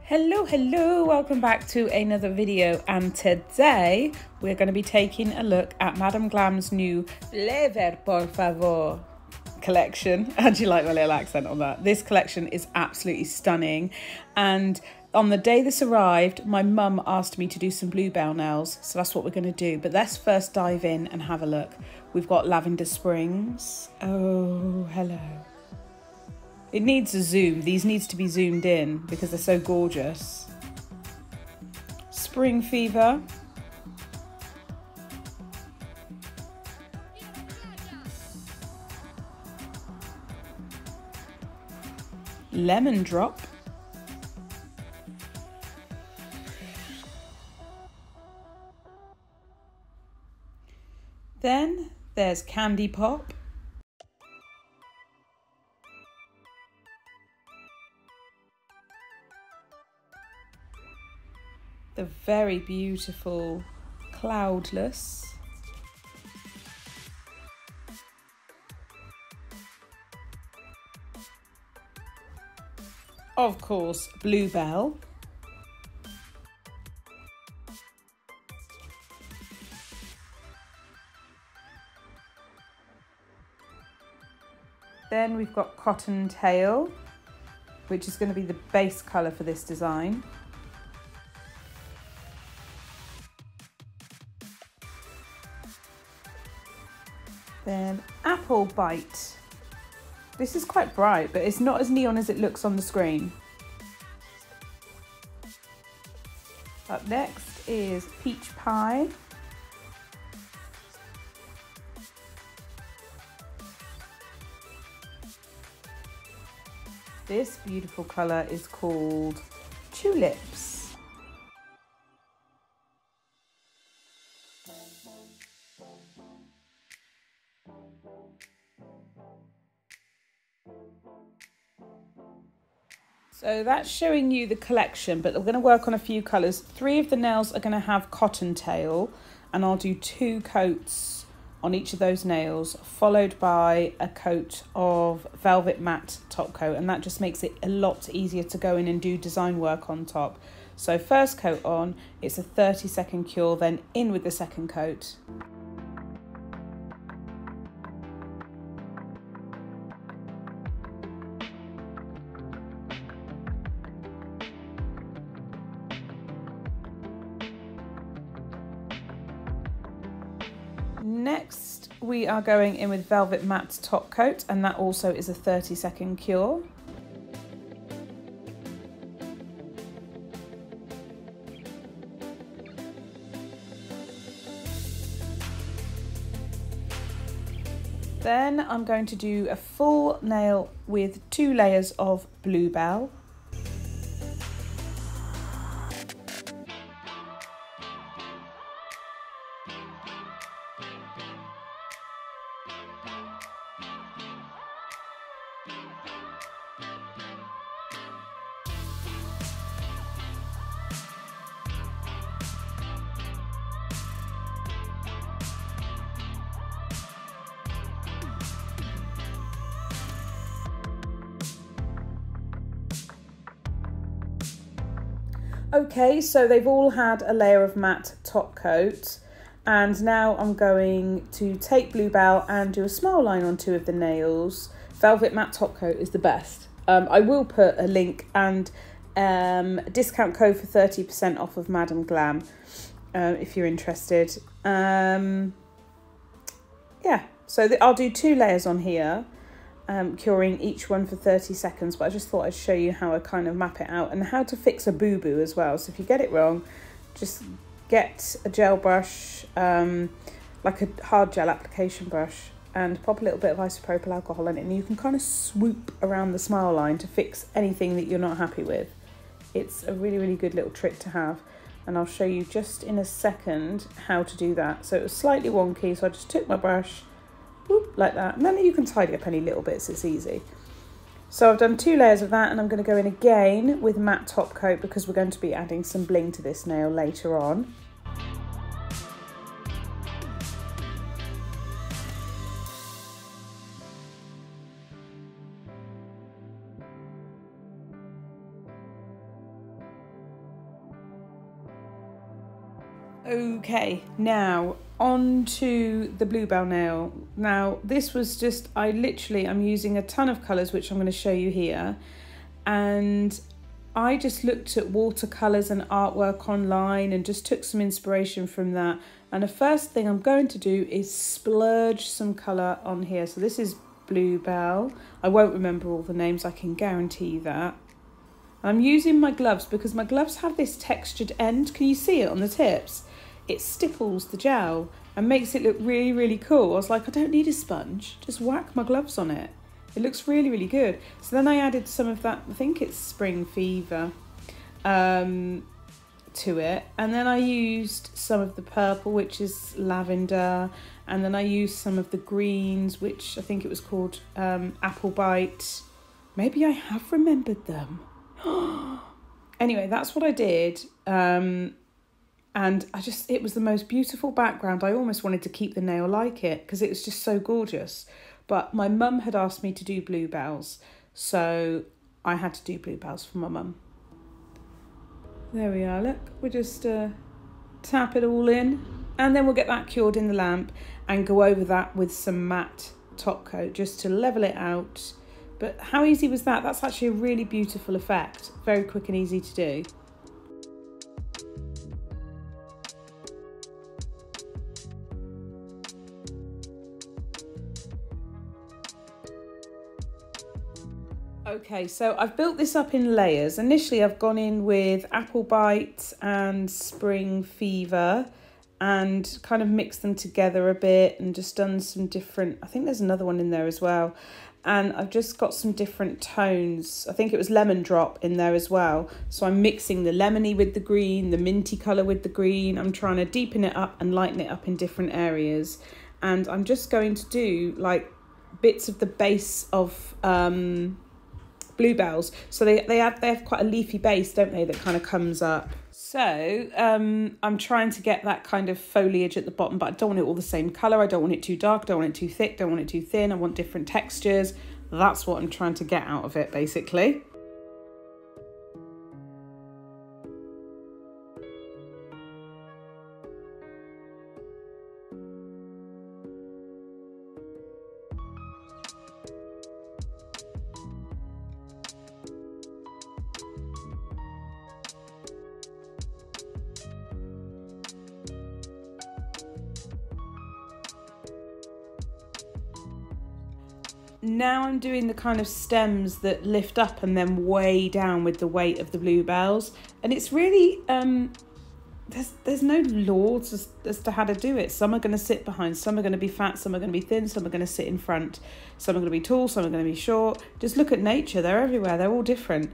Hello, welcome back to another video, and today we're going to be taking a look at Madam Glam's new Flavor Por Favor collection. How do you like my little accent on that? This collection is absolutely stunning, and on the day this arrived, my mum asked me to do some Bluebell nails, so that's what we're going to do. But let's first dive in and have a look. We've got Lavender Springs. Oh, hello. It needs a zoom. These needs to be zoomed in because they're so gorgeous. Spring Fever. Lemon Drop. Then there's Candy Pop. The very beautiful Cloudless. Of course, Bluebell. Then we've got Cottontail, which is going to be the base colour for this design. Then Apple Bite. This is quite bright, but it's not as neon as it looks on the screen. Up next is Peach Pie. This beautiful colour is called Tulips. So that's showing you the collection, but we're going to work on a few colours. 3 of the nails are going to have Cottontail, and I'll do 2 coats on each of those nails, followed by a coat of Velvet Matte top coat, and that just makes it a lot easier to go in and do design work on top. So first coat on, it's a 30-second cure, then in with the second coat. Next, we are going in with Velvet Matte top coat, and that also is a 30-second cure. Then I'm going to do a full nail with 2 layers of Bluebell. Okay, so they've all had a layer of matte top coat, and now I'm going to take Bluebell and do a smile line on 2 of the nails. Velvet Matte top coat is the best. I will put a link and a discount code for 30% off of Madam Glam if you're interested. Yeah, so I'll do 2 layers on here. Curing each one for 30 seconds, but I just thought I'd show you how I kind of map it out and how to fix a boo-boo as well. So if you get it wrong, just get a gel brush, like a hard gel application brush, and pop a little bit of isopropyl alcohol in it, and you can kind of swoop around the smile line to fix anything that you're not happy with. It's a really good little trick to have, and I'll show you just in a second how to do that. So it was slightly wonky, so I just took my brush, whoop, like that, and then you can tidy up any little bits, it's easy. So I've done 2 layers of that, and I'm going to go in again with matte top coat because we're going to be adding some bling to this nail later on. Okay, now on to the Bluebell nail. Now this was just, I'm using a ton of colours which I'm going to show you here, and I just looked at watercolours and artwork online and just took some inspiration from that. And the first thing I'm going to do is splurge some colour on here. So this is Bluebell. I won't remember all the names, I can guarantee you that. I'm using my gloves because my gloves have this textured end. Can you see it on the tips? It stipples the gel and makes it look really, really cool. I was like, I don't need a sponge, just whack my gloves on it. It looks really, really good. So then I added some of that, I think it's Spring Fever, to it. And then I used some of the purple, which is lavender. And then I used some of the greens, which I think it was called Apple Bite. Maybe I have remembered them. Anyway, that's what I did. And it was the most beautiful background. I almost wanted to keep the nail like it because it was just so gorgeous. But my mum had asked me to do bluebells, so I had to do bluebells for my mum. There we are, look. We'll just tap it all in, and then we'll get that cured in the lamp and go over that with some matte top coat just to level it out. But how easy was that? That's actually a really beautiful effect. Very quick and easy to do. Okay, so I've built this up in layers. Initially, I've gone in with Apple Bite and Spring Fever and kind of mixed them together a bit and just done some different, I think there's another one in there as well. And I've just got some different tones. I think it was Lemon Drop in there as well. So I'm mixing the lemony with the green, the minty colour with the green. I'm trying to deepen it up and lighten it up in different areas. And I'm just going to do like bits of the base of bluebells. So they have quite a leafy base, don't they, that kind of comes up. So I'm trying to get that kind of foliage at the bottom, but I don't want it all the same colour. I don't want it too dark, don't want it too thick, don't want it too thin. I want different textures. That's what I'm trying to get out of it, basically. Now I'm doing the kind of stems that lift up and then way down with the weight of the bluebells, and it's really there's no laws as to how to do it. Some are going to sit behind, some are going to be fat, some are going to be thin, some are going to sit in front, some are going to be tall, some are going to be short. Just look at nature, they're everywhere, they're all different.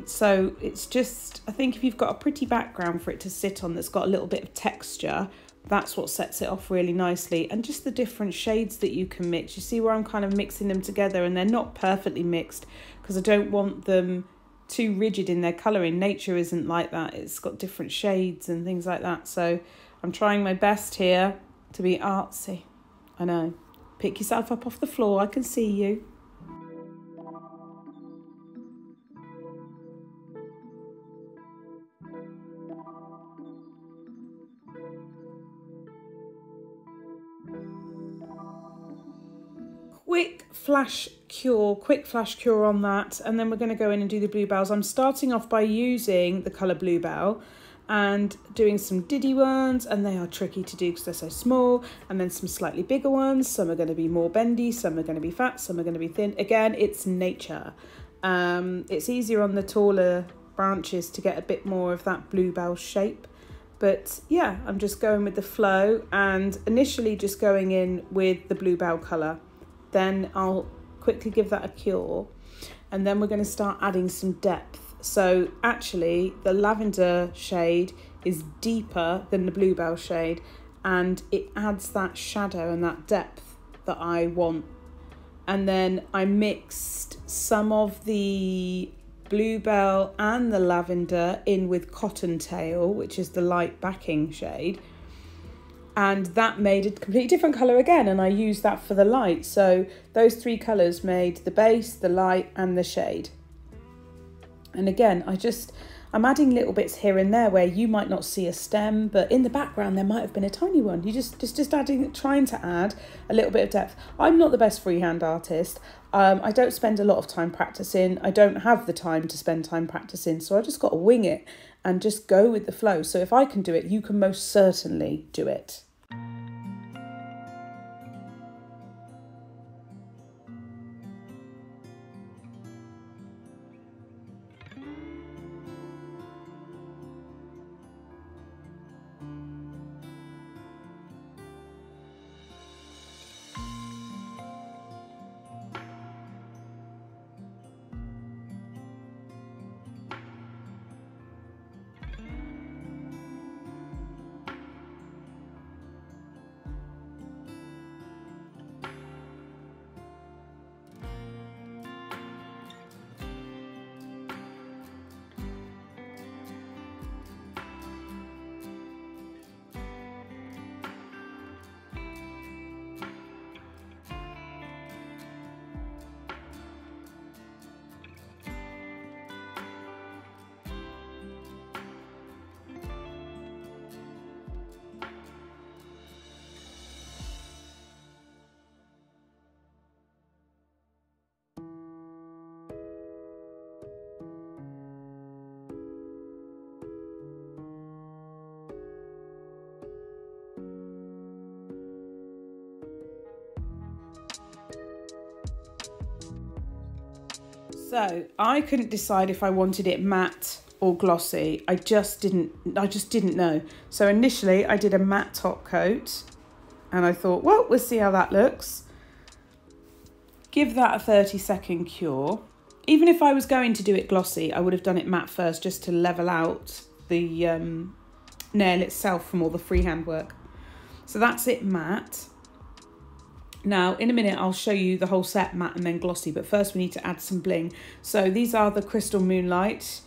So it's just, I think if you've got a pretty background for it to sit on that's got a little bit of texture, that's what sets it off really nicely. And just the different shades that you can mix. You see where I'm kind of mixing them together, and they're not perfectly mixed because I don't want them too rigid in their colouring. Nature isn't like that. It's got different shades and things like that. So I'm trying my best here to be artsy. I know. Pick yourself up off the floor. I can see you. Quick flash cure on that, and then we're going to go in and do the bluebells. I'm starting off by using the colour Bluebell and doing some diddy ones, and they are tricky to do because they're so small, and then some slightly bigger ones. Some are going to be more bendy, some are going to be fat, some are going to be thin. Again, it's nature. It's easier on the taller branches to get a bit more of that bluebell shape. But yeah, I'm just going with the flow, and initially just going in with the bluebell colour. Then I'll quickly give that a cure, and then we're going to start adding some depth. So actually the lavender shade is deeper than the bluebell shade, and it adds that shadow and that depth that I want. And then I mixed some of the bluebell and the lavender in with Cottontail, which is the light backing shade. And that made a completely different colour again, and I used that for the light. So those three colours made the base, the light and the shade. And again, I'm adding little bits here and there where you might not see a stem, but in the background there might have been a tiny one. You just adding, trying to add a little bit of depth. I'm not the best freehand artist. I don't spend a lot of time practicing. I don't have the time to spend time practicing, so I just got to wing it and just go with the flow. So if I can do it, you can most certainly do it. So I couldn't decide if I wanted it matte or glossy. I just didn't know. So initially I did a matte top coat and I thought, well, we'll see how that looks. Give that a 30-second cure. Even if I was going to do it glossy, I would have done it matte first just to level out the nail itself from all the freehand work. So that's it matte. Now, in a minute, I'll show you the whole set, matte and then glossy, but first we need to add some bling. So these are the Crystal Moonlight,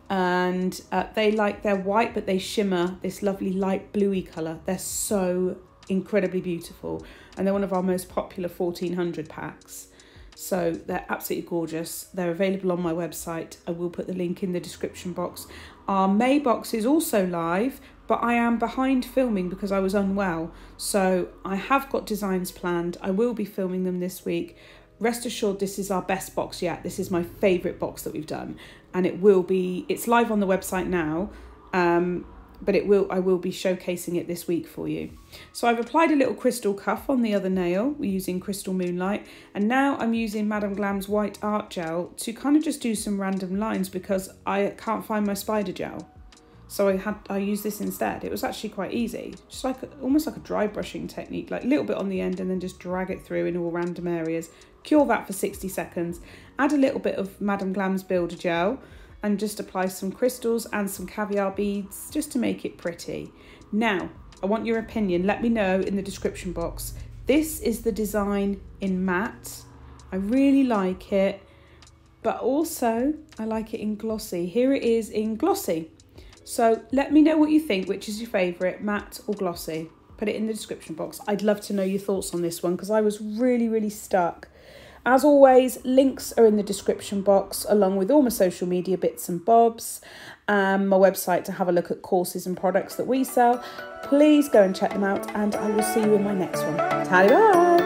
and they're white, but they shimmer this lovely light bluey colour. They're so incredibly beautiful, and they're one of our most popular 1400 packs. So they're absolutely gorgeous. They're available on my website. I will put the link in the description box. Our May box is also live, but I am behind filming because I was unwell. So I have got designs planned. I will be filming them this week. Rest assured, this is our best box yet. This is my favourite box that we've done. And it's live on the website now, but I will be showcasing it this week for you. So I've applied a little crystal cuff on the other nail. We're using Crystal Moonlight. And now I'm using Madam Glam's white art gel to kind of just do some random lines because I can't find my spider gel. So I used this instead. It was actually quite easy, just like almost like a dry brushing technique, like a little bit on the end and then just drag it through in all random areas. Cure that for 60 seconds. Add a little bit of Madam Glam's builder gel and just apply some crystals and some caviar beads just to make it pretty. Now, I want your opinion. Let me know in the description box. This is the design in matte. I really like it, but also I like it in glossy. Here it is in glossy. So let me know what you think, which is your favourite, matte or glossy. Put it in the description box. I'd love to know your thoughts on this one because I was really, really stuck. As always, links are in the description box along with all my social media bits and bobs, my website to have a look at courses and products that we sell. Please go and check them out and I will see you in my next one. Bye.